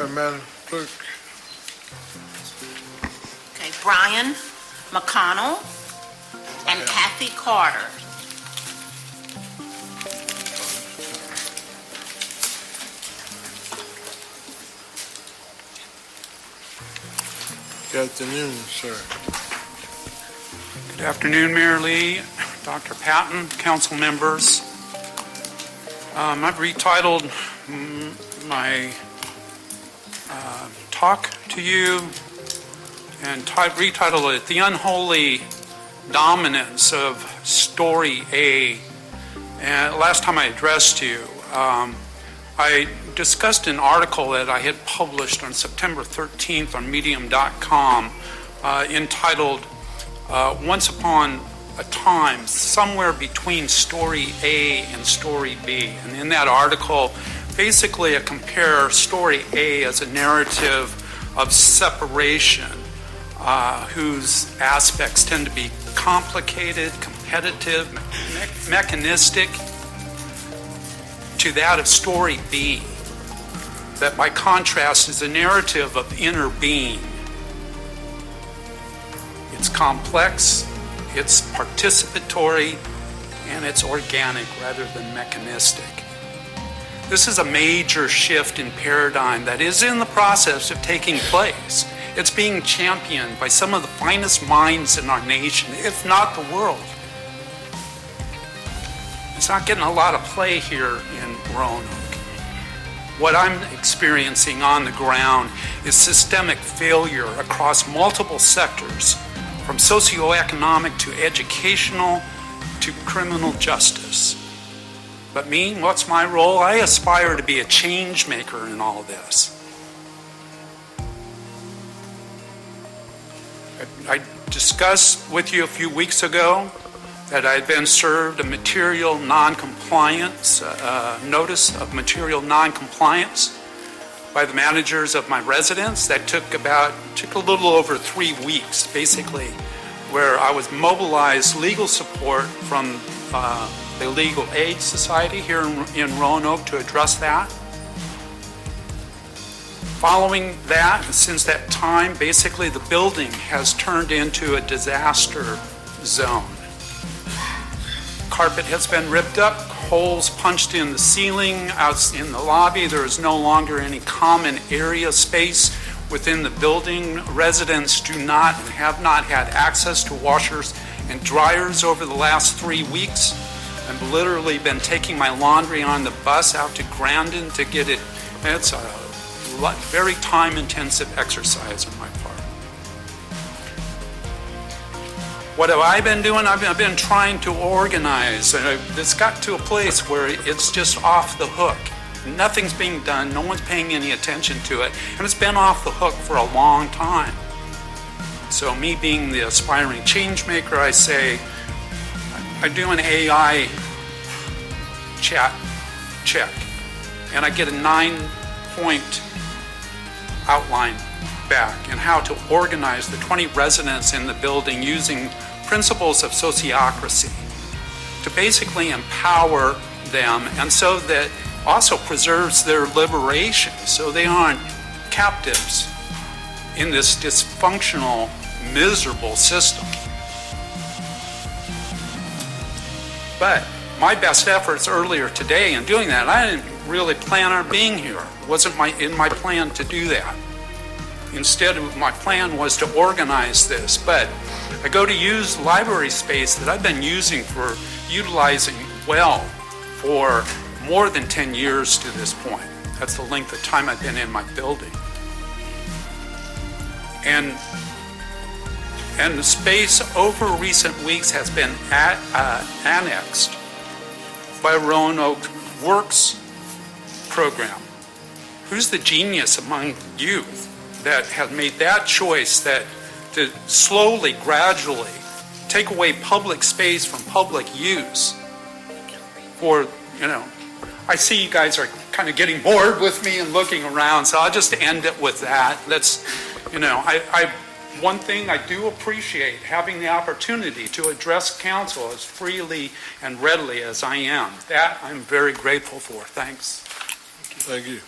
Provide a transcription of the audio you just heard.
right, Madam Clerk. Okay, Brian McConnell and Kathy Carter. Good afternoon, sir. Good afternoon, Mayor Lee, Dr. Patton, council members. I've retitled my talk to you and retitled it The Unholy Dominance of Story A. And last time I addressed you, I discussed an article that I had published on September 13th on medium.com entitled Once Upon a Time, somewhere between Story A and Story B. And in that article, basically I compare Story A as a narrative of separation, whose aspects tend to be complicated, competitive, mechanistic, to that of Story B, that by contrast is a narrative of inner being. It's complex, it's participatory, and it's organic rather than mechanistic. This is a major shift in paradigm that is in the process of taking place. It's being championed by some of the finest minds in our nation, if not the world. It's not getting a lot of play here in Roanoke. What I'm experiencing on the ground is systemic failure across multiple sectors, from socioeconomic to educational to criminal justice. But me, what's my role? I aspire to be a change maker in all of this. I discussed with you a few weeks ago that I had been served a material non-compliance, notice of material non-compliance by the managers of my residence. That took a little over 3 weeks, basically, where I was mobilized legal support from the Legal Aid Society here in Roanoke to address that. Following that, since that time, basically the building has turned into a disaster zone. Carpet has been ripped up, holes punched in the ceiling, out in the lobby. There is no longer any common area space within the building. Residents do not and have not had access to washers and dryers over the last 3 weeks. I've literally been taking my laundry on the bus out to Grandin to get it. It's a very time-intensive exercise on my part. What have I been doing? I've been trying to organize. It's got to a place where it's just off the hook. Nothing's being done. No one's paying any attention to it. And it's been off the hook for a long time. So me being the aspiring change maker, I say, I do an AI chat check. And I get a 9-point outline back and how to organize the 20 residents in the building using principles of sociocracy to basically empower them, and so that also preserves their liberation, so they aren't captives in this dysfunctional, miserable system. But my best efforts earlier today in doing that, I didn't really plan on being here. It wasn't in my plan to do that. Instead, my plan was to organize this, but I go to use library space that I've been utilizing well for more than 10 years to this point. That's the length of time I've been in my building. And the space over recent weeks has been annexed by Roanoke Works program. Who's the genius among you that have made that choice, that to slowly, gradually take away public space from public use for, I see you guys are kind of getting bored with me and looking around, so I'll just end it with that. One thing I do appreciate, having the opportunity to address council as freely and readily as I am. That I'm very grateful for. Thanks. Thank you.